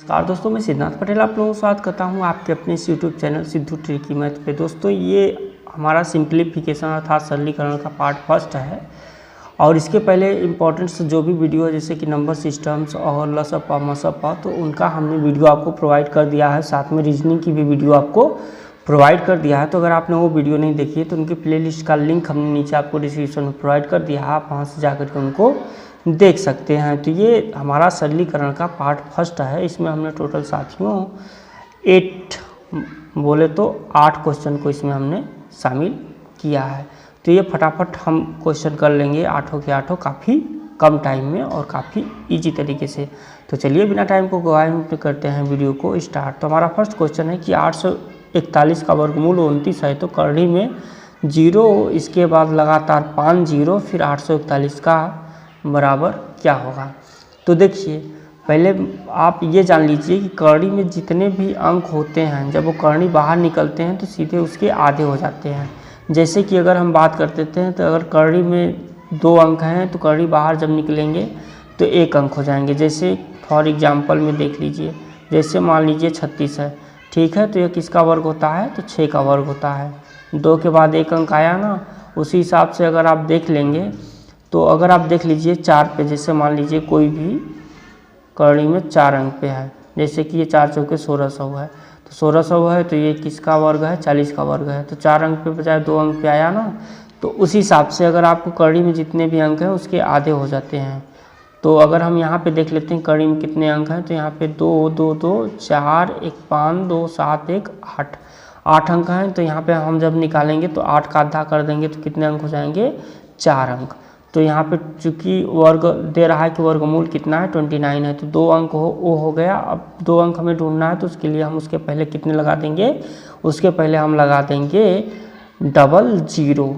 नमस्कार दोस्तों, मैं सिद्धार्थ पटेल आप लोगों को स्वागत करता हूं आपके अपने इस YouTube channel Sidhu tricky math पे। दोस्तों ये हमारा सिंप्लीफिकेशन अर्थात सरलीकरण का पार्ट फर्स्ट है और इसके पहले इंपॉर्टेंट्स जो भी वीडियो है जैसे कि नंबर सिस्टम्स और लसअप मसअप तो उनका हमने वीडियो आपको प्रोवाइड कर दिया है। साथ में रीजनिंग की भी वीडियो आपको प्रोवाइड कर दिया है। तो अगर आपने वो वीडियो नहीं देखी है तो उनकी प्लेलिस्ट का लिंक हमने नीचे आपको डिस्क्रिप्शन में प्रोवाइड कर दिया है, आप वहाँ से जाकर के उनको देख सकते हैं। तो ये हमारा सरलीकरण का पार्ट फर्स्ट है। इसमें हमने टोटल साथियों 8 बोले तो 8 क्वेश्चन को इसमें हमने शामिल किया है। तो ये फटाफट हम क्वेश्चन कर लेंगे आठों के आठों काफ़ी कम टाइम में और काफ़ी इजी तरीके से। तो चलिए बिना टाइम को गवाए करते हैं वीडियो को स्टार्ट। तो हमारा फर्स्ट क्वेश्चन है कि 841 का वर्गमूल 29 है तो करड़ी में 0 इसके बाद लगातार 5 0 फिर 841 का बराबर क्या होगा। तो देखिए पहले आप ये जान लीजिए कि करड़ी में जितने भी अंक होते हैं जब वो करड़ी बाहर निकलते हैं तो सीधे उसके आधे हो जाते हैं। जैसे कि अगर हम बात करते हैं तो अगर करड़ी में 2 अंक हैं तो करड़ी बाहर जब निकलेंगे तो 1 अंक हो जाएंगे। जैसे फॉर एग्जांपल में देख लीजिए, जैसे मान लीजिए 36 है, ठीक है, तो ये किसका वर्ग होता है तो 6 का वर्ग होता है। 2 के बाद 1 अंक आया ना, उसी हिसाब से अगर आप देख लेंगे तो अगर आप देख लीजिए 4 पे, जैसे मान लीजिए कोई भी करड़ी में 4 अंक पे है, जैसे कि ये 4 चौके 1600 है तो 1600 है तो ये किसका वर्ग है 40 का वर्ग है। तो 4 अंक पे बजाय 2 अंक पे आया ना, तो उसी हिसाब से अगर आपको करड़ी में जितने भी अंक हैं उसके आधे हो जाते हैं। तो अगर हम यहाँ पे देख लेते हैं करड़ी में कितने अंक हैं तो यहाँ पे 2 2 2 4 1 5 2 7 1 8 अंक हैं। तो यहाँ पे हम जब निकालेंगे तो 8 का आधा कर देंगे तो कितने अंक हो जाएंगे 4 अंक। तो यहाँ पे चूँकि वर्ग दे रहा है कि वर्गमूल कितना है 29 है तो 2 अंक वो हो गया। अब 2 अंक हमें ढूंढना है तो उसके लिए हम उसके पहले कितने लगा देंगे, उसके पहले हम लगा देंगे 00।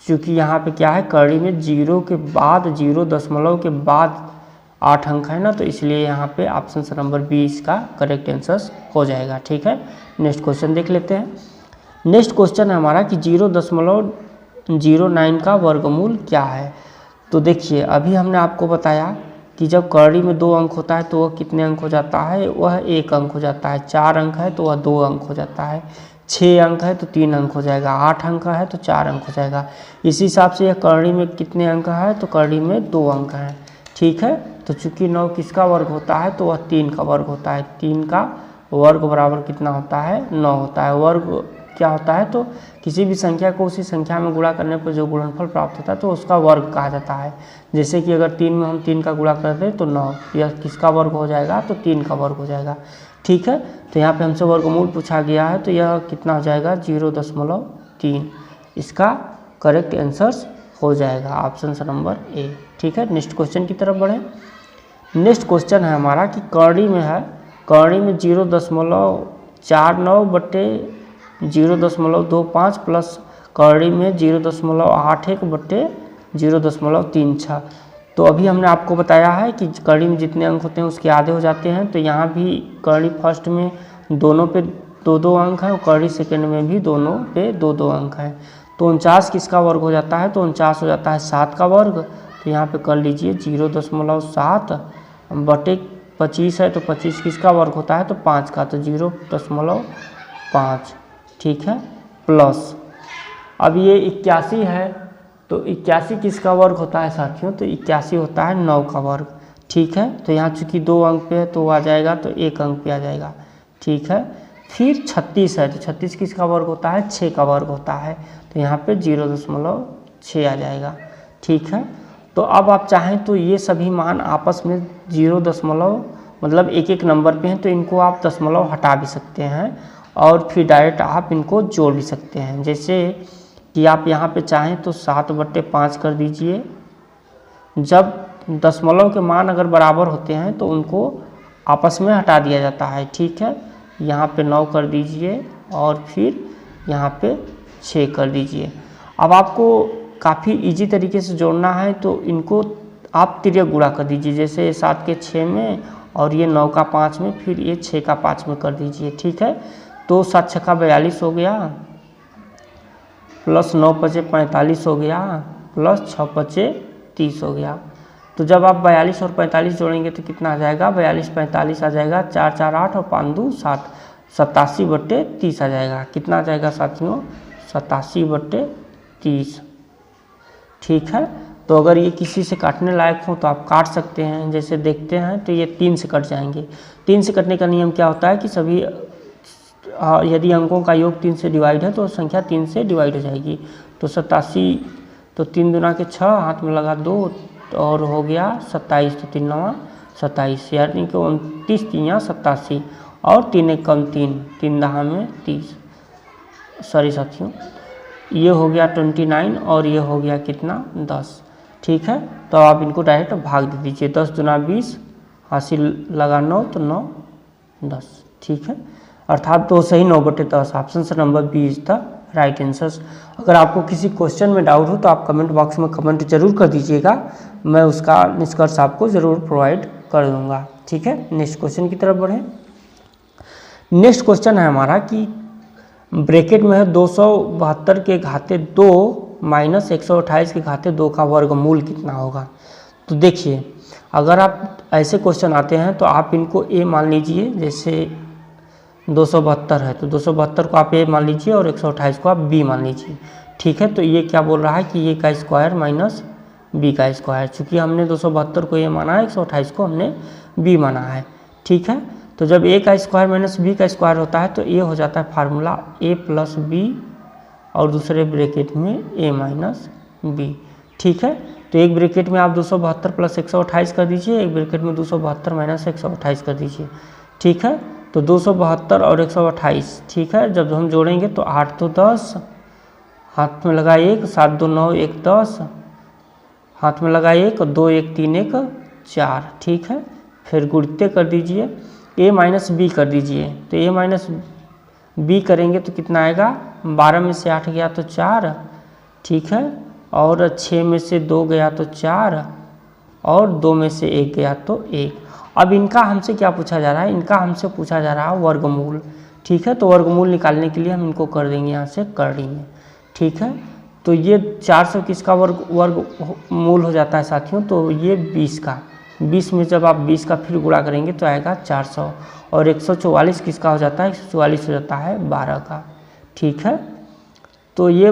चूँकि यहाँ पे क्या है करड़ी में 0 के बाद 0 दशमलव के बाद 8 अंक है ना, तो इसलिए यहाँ पे ऑप्शन नंबर बी इसका करेक्ट आंसर हो जाएगा। ठीक है, नेक्स्ट क्वेश्चन देख लेते हैं। नेक्स्ट क्वेश्चन है हमारा कि 0.09 का वर्गमूल क्या है। तो देखिए अभी हमने आपको बताया कि जब करड़ी में 2 अंक होता है तो वह कितने अंक हो जाता है, वह 1 अंक हो जाता है। 4 अंक है तो वह 2 अंक हो जाता है। 6 अंक है तो 3 अंक हो जाएगा। 8 अंक है तो 4 अंक हो जाएगा। इसी हिसाब से यह करड़ी में कितने अंक है तो करड़ी में 2 अंक हैं। ठीक है, तो चूँकि 9 किसका वर्ग होता है तो वह 3 का वर्ग होता है। 3 का वर्ग बराबर कितना होता है 9 होता है। वर्ग क्या होता है तो किसी भी संख्या को उसी संख्या में गुणा करने पर जो गुणनफल प्राप्त होता है तो उसका वर्ग कहा जाता है। जैसे कि अगर 3 में हम 3 का गुणा कर दें तो 9, यह किसका वर्ग हो जाएगा तो 3 का वर्ग हो जाएगा। ठीक है, तो यहाँ पे हमसे वर्गमूल पूछा गया है तो यह कितना हो जाएगा 0.3, इसका करेक्ट आंसर हो जाएगा ऑप्शन नंबर ए। ठीक है, नेक्स्ट क्वेश्चन की तरफ बढ़ें। नेक्स्ट क्वेश्चन है हमारा कि करड़ी में है, करड़ी में 0.49 बटे 0.25 प्लस करड़ी में 0.81 बटे 0.36। तो अभी हमने आपको बताया है कि करड़ी में जितने अंक होते हैं उसके आधे हो जाते हैं। तो यहाँ भी करड़ी फर्स्ट में दोनों पे 2 अंक हैं और करड़ी सेकेंड में भी दोनों पे 2 अंक हैं। तो 49 किसका वर्ग हो जाता है तो 49 हो जाता है 7 का वर्ग। तो यहाँ पे कर लीजिए 0.7 बटे 25 है तो 25 किसका वर्ग होता है तो 5 का, तो 0.5। ठीक है, प्लस अब ये 81 है तो 81 किसका वर्ग होता है साथियों तो 81 होता है 9 का वर्ग। ठीक है, तो यहाँ चूँकि 2 अंक पे है तो आ जाएगा तो 1 अंक पे आ जाएगा। ठीक है, फिर 36 है तो 36 किसका वर्ग होता है 6 का वर्ग होता है। तो यहाँ पे 0.6 आ जाएगा। ठीक है, तो अब आप चाहें तो ये सभी मान आपस में 0 मतलब एक नंबर पे हैं तो इनको आप दशमलव हटा भी सकते हैं और फिर डायरेक्ट आप इनको जोड़ भी सकते हैं। जैसे कि आप यहाँ पे चाहें तो 7/5 कर दीजिए। जब दशमलव के मान अगर बराबर होते हैं तो उनको आपस में हटा दिया जाता है। ठीक है, यहाँ पे 9 कर दीजिए और फिर यहाँ पे 6 कर दीजिए। अब आपको काफ़ी इजी तरीके से जोड़ना है तो इनको आप तिर्यक गुणा कर दीजिए। जैसे 7 के 6 में और ये 9 का 5 में, फिर ये 6 का 5 में कर दीजिए। ठीक है, तो 7 छक्का 42 हो गया, प्लस 9 पचे 45 हो गया, प्लस 6 पचे 30 हो गया। तो जब आप 42 और 45 जोड़ेंगे तो कितना आ जाएगा, 42 45 आ जाएगा, 4 4 8 और 5 2 7, 87/30 आ जाएगा। कितना आ जाएगा साथियों, 87/30। ठीक है, तो अगर ये किसी से काटने लायक हो तो आप काट सकते हैं। जैसे देखते हैं तो ये 3 से कट जाएंगे। 3 से कटने का नियम क्या होता है कि सभी यदि अंकों का योग 3 से डिवाइड है तो संख्या 3 से डिवाइड हो जाएगी। तो 87, तो 3 दूना के 6, हाथ में लगा 2 और हो गया 27, तो 3 9 27, यानी कि 29 3 87 और 3 1 कम 3, 3 10 में 30। सॉरी साथियों, ये हो गया 29 और ये हो गया कितना 10। ठीक है, तो आप इनको डायरेक्ट भाग दे दीजिए। 10 दूना 20, हासिल लगा 9 तो 9 10। ठीक है, अर्थात तो सही 9/10। ऑप्शन से number B is the right answer. अगर आपको किसी क्वेश्चन में डाउट हो तो आप कमेंट बॉक्स में कमेंट जरूर कर दीजिएगा, मैं उसका निष्कर्ष आपको ज़रूर प्रोवाइड कर दूंगा। ठीक है, नेक्स्ट क्वेश्चन की तरफ बढ़ें। नेक्स्ट क्वेश्चन है हमारा कि ब्रैकेट में है 272 के घाते 2 माइनस 128 के घाते 2 का वर्गमूल कितना होगा। तो देखिए, अगर आप ऐसे क्वेश्चन आते हैं तो आप इनको ए मान लीजिए। जैसे 272 है तो 272 को आप ए मान लीजिए और 128 को आप बी मान लीजिए। ठीक है, तो ये क्या बोल रहा है कि ये का स्क्वायर माइनस बी का स्क्वायर। चूँकि हमने 272 को ए माना है, 128 को हमने बी माना है। ठीक है, तो जब ए का स्क्वायर माइनस बी का स्क्वायर होता है तो ये हो जाता है फार्मूला ए प्लस बी और दूसरे ब्रैकेट में ए माइनस बी। ठीक है, तो एक ब्रैकेट में आप 272 प्लस 128 कर दीजिए, एक ब्रैकेट में 272 माइनस 128 कर दीजिए। ठीक है, तो 272 और 128। ठीक है, जब हम जोड़ेंगे तो 8 तो 10, हाथ में लगा 1, 7 2 9 1 10, हाथ में लगा 1, 2 1 3 1 4। ठीक है, फिर गुणित कर दीजिए, ए माइनस बी कर दीजिए। तो ए माइनस बी करेंगे तो कितना आएगा, 12 में से 8 गया तो 4। ठीक है, और 6 में से 2 गया तो 4 और 2 में से 1 गया तो 1। अब इनका हमसे क्या पूछा जा रहा है, इनका हमसे पूछा जा रहा है वर्गमूल। ठीक है, तो वर्गमूल निकालने के लिए हम इनको कर देंगे यहाँ से करड़ी में। ठीक है, तो ये 400 किसका वर्गमूल हो जाता है साथियों, तो ये 20 का। 20 में जब आप 20 का फिर गुणा करेंगे तो आएगा 400। और 144 किसका हो जाता है, 144 हो जाता है 12 का। ठीक है, तो ये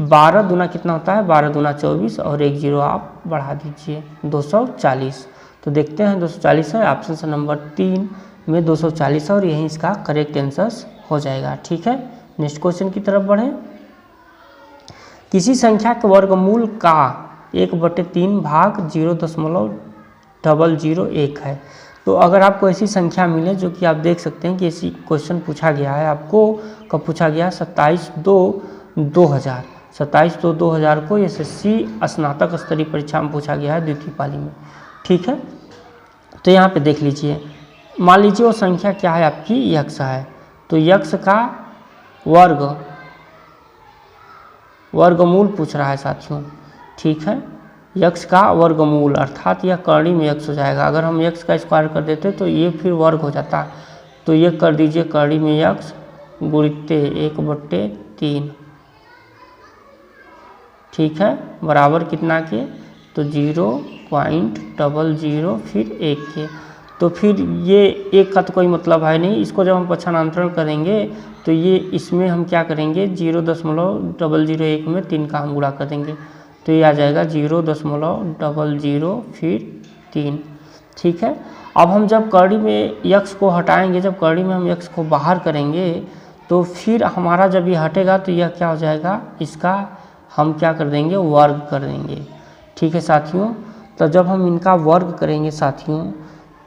12 दूना कितना होता है, 12 दूना 24 और 1 0 आप बढ़ा दीजिए 240। तो देखते हैं 240 है, ऑप्शन से नंबर 3 में 240 और यही इसका करेक्ट आंसर हो जाएगा। ठीक है, नेक्स्ट क्वेश्चन की तरफ बढ़ें। किसी संख्या के वर्गमूल का 1/3 भाग 0.001 है। तो अगर आपको ऐसी संख्या मिले, जो कि आप देख सकते हैं कि ऐसी क्वेश्चन पूछा गया है आपको, कब पूछा गया, 27/2/2000। 27/2/2000 को एसएससी स्नातक स्तरीय परीक्षा में पूछा गया है, द्वितीय पाली में। ठीक है, तो यहाँ पे देख लीजिए, मान लीजिए वो संख्या क्या है आपकी, यक्स है। तो यक्स का वर्गमूल पूछ रहा है साथियों। ठीक है, यक्स का वर्गमूल अर्थात यह करड़ी में यक्स हो जाएगा। अगर हम यक्स का स्क्वायर कर देते तो ये फिर वर्ग हो जाता। तो ये कर दीजिए करड़ी में यक्स गुणित 1/3। ठीक है, बराबर कितना के, तो 0.00 फिर 1 के। तो फिर ये 1 का तो कोई मतलब है नहीं, इसको जब हम पक्षांतरण करेंगे तो ये इसमें हम क्या करेंगे, 0.001 में 3 का हम गुणा कर देंगे तो ये आ जाएगा 0.00 फिर 3। ठीक है, अब हम जब करड़ी में यक्स को हटाएंगे, जब करड़ी में हम यक्स को बाहर करेंगे तो फिर हमारा जब ये हटेगा तो यह क्या हो जाएगा, इसका हम क्या कर देंगे, वर्ग कर देंगे। ठीक है साथियों, तो जब हम इनका वर्ग करेंगे साथियों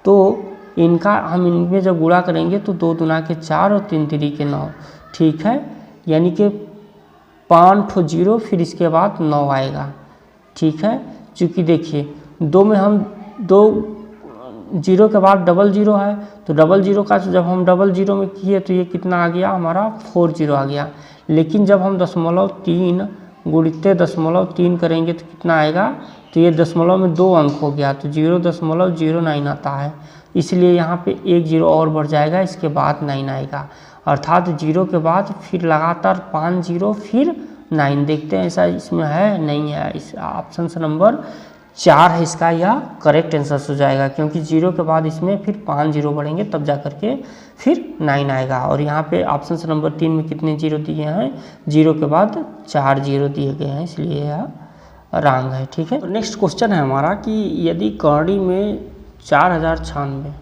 तो इनका हम इनमें जब गुणा करेंगे तो 2 दूना के 4 और 3 3 के 9। ठीक है, यानी कि 5 0 फिर इसके बाद 9 आएगा। ठीक है, चूँकि देखिए 2 में हम 2 0 के बाद 00 है, तो 00 का जब हम 00 में किए तो ये कितना आ गया हमारा, 40 आ गया। लेकिन जब हम 0.3 गुणित 0.3 करेंगे तो कितना आएगा, तो ये दशमलव में 2 अंक हो गया तो 0.09 आता है। इसलिए यहाँ पे 1 0 और बढ़ जाएगा, इसके बाद 9 आएगा। अर्थात 0 के बाद फिर लगातार 5 0 फिर 9। देखते हैं ऐसा इसमें है, नहीं है। इस ऑप्शन से नंबर 4 है इसका, यह करेक्ट आंसर हो जाएगा, क्योंकि 0 के बाद इसमें फिर 5 जीरो बढ़ेंगे तब जा करके फिर 9 आएगा। और यहाँ पे ऑप्शन नंबर 3 में कितने जीरो दिए हैं, 0 के बाद 4 जीरो दिए गए हैं, इसलिए यह रॉन्ग है। ठीक है, तो नेक्स्ट क्वेश्चन है हमारा कि यदि करणी में 4096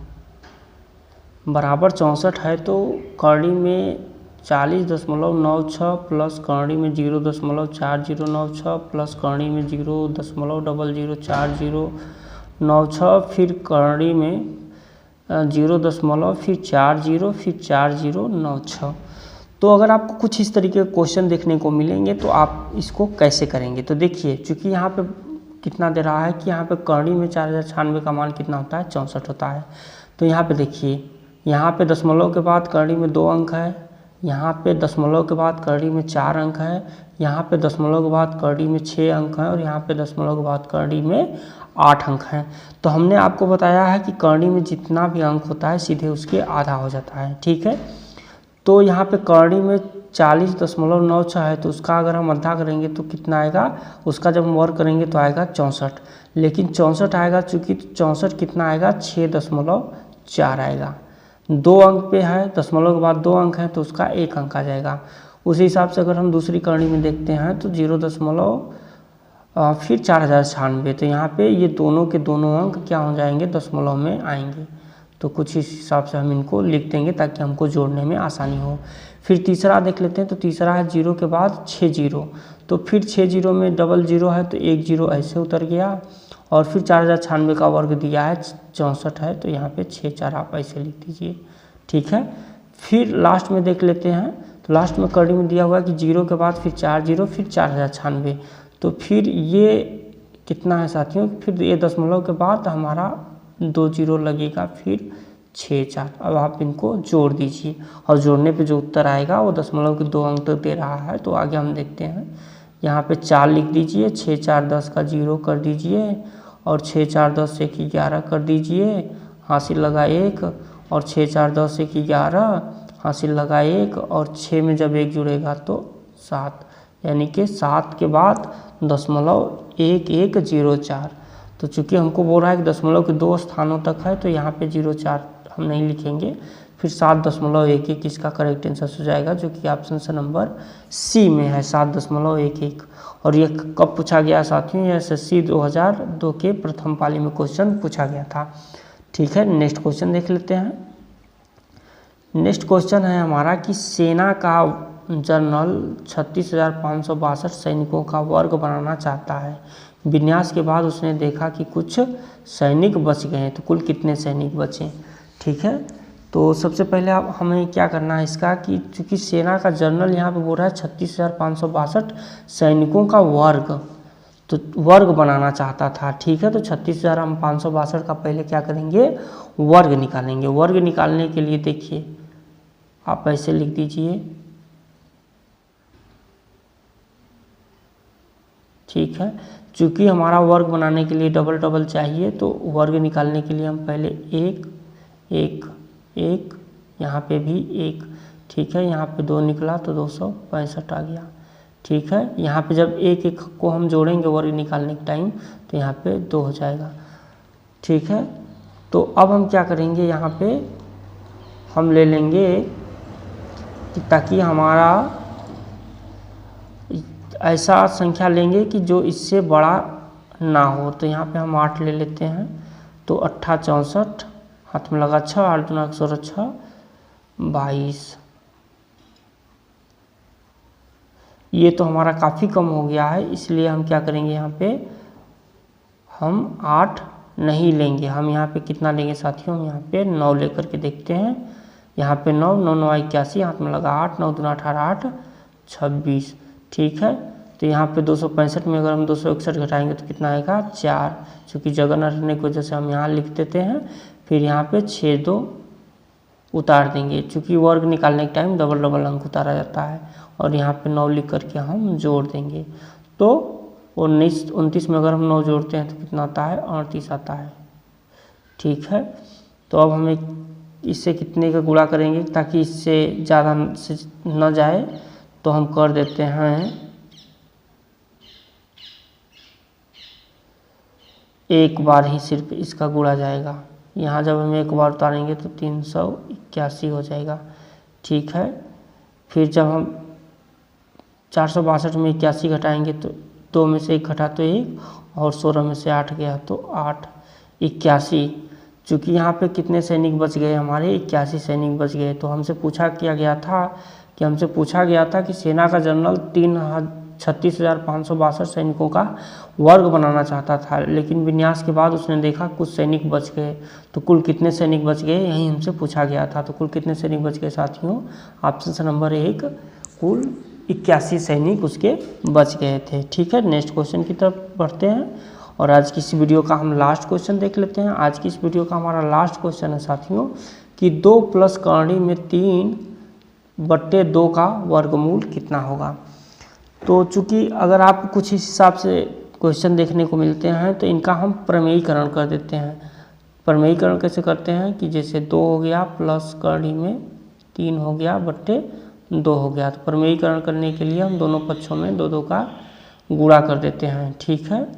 बराबर 64 है तो करणी में 40.96 प्लस करणी में 0.4096 प्लस करणी में 0.004096 फिर करणी में 0 फिर 40 फिर 4096। तो अगर आपको कुछ इस तरीके के क्वेश्चन देखने को मिलेंगे तो आप इसको कैसे करेंगे। तो देखिए, चूँकि यहाँ पे कितना दे रहा है कि यहाँ पे करणी में 4096 का मान कितना होता है, 64 होता है। तो यहाँ पे देखिए, यहाँ पे दशमलव के बाद करणी में 2 अंक है, यहाँ पे दशमलव के बाद करणी में 4 अंक है, यहाँ पे दशमलव के बाद करणी में 6 अंक हैं और यहाँ पे दशमलव के बाद करणी में 8 अंक हैं। तो हमने आपको बताया है कि करणी में जितना भी अंक होता है सीधे उसके आधा हो जाता है। ठीक है, तो यहाँ पे करणी में 40.96 है तो उसका अगर हम आधा करेंगे तो कितना आएगा, उसका जब हम वर्ग करेंगे तो आएगा 64, लेकिन 64 आएगा चूँकि 64 कितना आएगा, 6.4 आएगा। 2 अंक पे है, दशमलव के बाद 2 अंक है तो उसका 1 अंक आ जाएगा। उसी हिसाब से अगर हम दूसरी करणी में देखते हैं तो 0 फिर 4096, तो यहाँ पे ये दोनों के दोनों अंक क्या हो जाएंगे, दशमलव में आएंगे। तो कुछ इस हिसाब से हम इनको लिख देंगे ताकि हमको जोड़ने में आसानी हो। फिर तीसरा देख लेते हैं, तो तीसरा है 0 के बाद 6 जीरो, तो फिर 6 जीरो में डबल जीरो है तो 1 जीरो ऐसे उतर गया, और फिर 4096 का वर्ग दिया है 64 है तो यहाँ पे 6 4 आप ऐसे लिख दीजिए। ठीक है, फिर लास्ट में देख लेते हैं, तो लास्ट में करणी में दिया हुआ है कि 0 के बाद फिर 4 जीरो फिर 4096, तो फिर ये कितना है साथियों, फिर ये दशमलव के बाद हमारा 2 जीरो लगेगा, फिर 6 4। अब आप इनको जोड़ दीजिए और जोड़ने पे जो उत्तर आएगा वो दशमलव के 2 अंक तक दे रहा है। तो आगे हम देखते हैं, यहाँ पे 4 लिख दीजिए, 6 4 10 का 0 कर दीजिए और 6 4 10 1 11 कर दीजिए, हासिल लगा 1, और 6 4 10 1 11 हासिल लगा 1, और 6 में जब 1 जुड़ेगा तो 7, यानी कि 7 के बाद 0.1104। तो चूँकि हमको बोल रहा है कि दशमलव के 2 स्थानों तक है तो यहाँ पे 04 हम नहीं लिखेंगे, फिर 7.11 इसका करेक्ट आंसर हो जाएगा, जो कि ऑप्शन से नंबर सी में है 7.11। और ये कब पूछा गया साथियों, ये SSC 2002 के प्रथम पाली में क्वेश्चन पूछा गया था। ठीक है, नेक्स्ट क्वेश्चन देख लेते हैं। नेक्स्ट क्वेश्चन है हमारा कि सेना का जनरल 36,562 सैनिकों का वर्ग बनाना चाहता है। विन्यास के बाद उसने देखा कि कुछ सैनिक बच गए हैं, तो कुल कितने सैनिक बचे। ठीक है, तो सबसे पहले आप हमें क्या करना है इसका कि चूँकि सेना का जनरल यहाँ पे बोल रहा है 36,562 सैनिकों का वर्ग, तो वर्ग बनाना चाहता था। ठीक है, तो 36,562 का पहले क्या करेंगे, वर्ग निकालेंगे। वर्ग निकालने के लिए देखिए आप ऐसे लिख दीजिए। ठीक है, चूँकि हमारा वर्ग बनाने के लिए डबल डबल चाहिए तो वर्ग निकालने के लिए हम पहले 1 1 1, यहाँ पे भी 1। ठीक है, यहाँ पे 2 निकला तो 265 आ गया। ठीक है, यहाँ पे जब 1 1 को हम जोड़ेंगे वर्ग निकालने के टाइम तो यहाँ पे 2 हो जाएगा। ठीक है, तो अब हम क्या करेंगे, यहाँ पे हम ले लेंगे कि ताकि हमारा ऐसा संख्या लेंगे कि जो इससे बड़ा ना हो। तो यहाँ पे हम 8 ले लेते हैं, तो 8 64, हाथ में लगा 6, 8 दूना 106 22। ये तो हमारा काफ़ी कम हो गया है, इसलिए हम क्या करेंगे, यहाँ पे हम 8 नहीं लेंगे। हम यहाँ पे कितना लेंगे साथियों, हम यहाँ पे 9 लेकर के देखते हैं। यहाँ पे 9 9 9 81, हाथ में लगा 8, 9 दूना 18 8 26। ठीक है, तो यहाँ पे 265 में अगर हम 261 घटाएंगे तो कितना आएगा 4, चूँकि जगह न रहने की वजह से हम यहाँ लिख देते हैं। फिर यहाँ पे 6 2 उतार देंगे, चूँकि वर्ग निकालने के टाइम डबल डबल अंक उतारा जाता है, और यहाँ पे 9 लिख करके हम जोड़ देंगे। तो 19 29 में अगर हम 9 जोड़ते हैं तो कितना आता है, 38 आता है। ठीक है, तो अब हमें इससे कितने का गुणा करेंगे ताकि इससे ज़्यादा न जाए, तो हम कर देते हैं एक बार ही सिर्फ इसका गुणा जाएगा। यहाँ जब हम एक बार उतारेंगे तो 381 हो जाएगा, ठीक है। फिर जब हम 462 में 81 घटाएंगे तो 2 में से 1 घटा तो 1, और 16 में से 8 गया तो 8, 81। चूँकि यहाँ पे कितने सैनिक बच गए हमारे, 81 सैनिक बच गए। तो हमसे पूछा गया था कि सेना का जनरल 36,562 सैनिकों का वर्ग बनाना चाहता था, लेकिन विन्यास के बाद उसने देखा कुछ सैनिक बच गए। तो कुल कितने सैनिक बच गए, यही हमसे पूछा गया था। तो कुल कितने सैनिक बच गए साथियों, ऑप्शन नंबर 1 कुल 81 सैनिक उसके बच गए थे, ठीक है। नेक्स्ट क्वेश्चन की तरफ बढ़ते हैं और आज की इस वीडियो का हम लास्ट क्वेश्चन देख लेते हैं। आज की इस वीडियो का हमारा लास्ट क्वेश्चन है साथियों कि 2 प्लस करणी में 3/2 का वर्गमूल कितना होगा। तो चूँकि अगर आप कुछ इस हिसाब से क्वेश्चन देखने को मिलते हैं तो इनका हम प्रमेयीकरण कर देते हैं। प्रमेयीकरण कैसे करते हैं कि जैसे 2 हो गया प्लस करणी में 3 हो गया बट्टे 2 हो गया। तो प्रमेयीकरण करने के लिए हम दोनों पक्षों में 2 का गुणा कर देते हैं, ठीक है।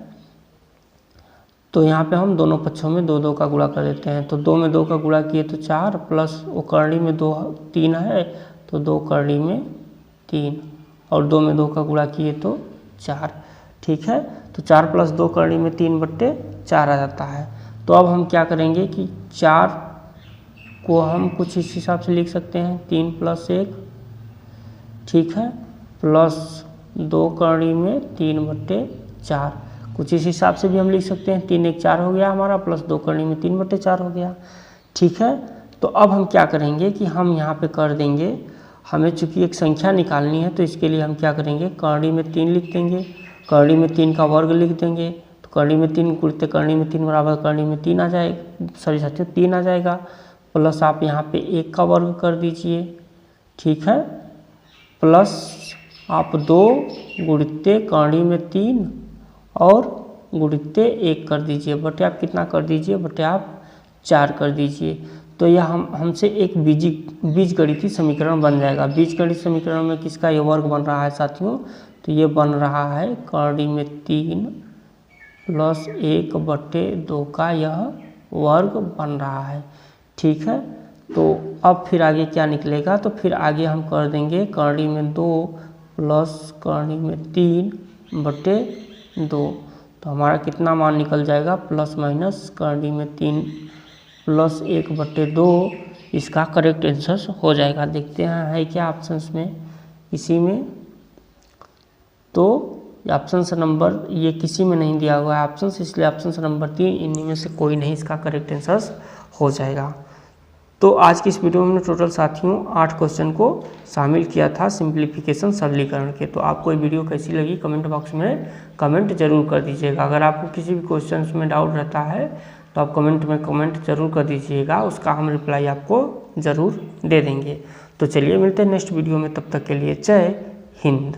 तो यहाँ पे हम दोनों पक्षों में 2 का गुणा कर देते हैं। तो 2 में 2 का गुणा किए तो 4, प्लस वो करणी में 3 है तो 2 करणी में 3, और 2 में 2 का गुणा किए तो 4, ठीक है। तो 4 + 2 करणी में 3/4 आ जाता है। तो अब हम क्या करेंगे कि 4 को हम कुछ इस हिसाब से लिख सकते हैं 3 + 1, ठीक है, प्लस 2 करणी में 3/4, कुछ इस हिसाब से भी हम लिख सकते हैं 3 × 4 हो गया हमारा, प्लस 2 करणी में 3/4 हो गया, ठीक है। तो अब हम क्या करेंगे कि हम यहाँ पे कर देंगे, हमें चूँकि एक संख्या निकालनी है तो इसके लिए हम क्या करेंगे, करणी में 3 लिख देंगे, करणी में 3 का वर्ग लिख देंगे। तो करणी में 3 गुणित करणी में 3 बराबर करणी में 3 आ जाएगा, सॉरी साथियों 3 आ जाएगा, प्लस आप यहाँ पे 1 का वर्ग कर दीजिए, ठीक है, प्लस आप 2 गुणित करणी में 3 और गुणित 1 कर दीजिए, बटे आप कितना कर दीजिए, बटे आप 4 कर दीजिए। तो यह हमसे एक बीजगणितीय समीकरण बन जाएगा। बीजगणित समीकरण में किसका ये वर्ग बन रहा है साथियों, तो ये बन रहा है करणी में 3 + 1/2 का यह वर्ग बन रहा है, ठीक है। तो अब फिर आगे क्या निकलेगा, तो फिर आगे हम कर देंगे करणी में 2 + करणी में 3/2। तो हमारा कितना मान निकल जाएगा, प्लस माइनस करणी में 3 + 1/2, इसका करेक्ट आंसर हो जाएगा। देखते हैं है क्या ऑप्शंस में, इसी में, तो ऑप्शन नंबर ये किसी में नहीं दिया हुआ है ऑप्शन, इसलिए ऑप्शन नंबर 3 इन्हीं में से कोई नहीं इसका करेक्ट आंसर हो जाएगा। तो आज की इस वीडियो में हमने टोटल साथियों 8 क्वेश्चन को शामिल किया था सिंप्लीफिकेशन सरलीकरण के। तो आपको ये वीडियो कैसी लगी कमेंट बॉक्स में कमेंट जरूर कर दीजिएगा। अगर आपको किसी भी क्वेश्चन में डाउट रहता है तो आप कमेंट में कमेंट जरूर कर दीजिएगा, उसका हम रिप्लाई आपको ज़रूर दे देंगे। तो चलिए मिलते हैं नेक्स्ट वीडियो में, तब तक के लिए जय हिंद।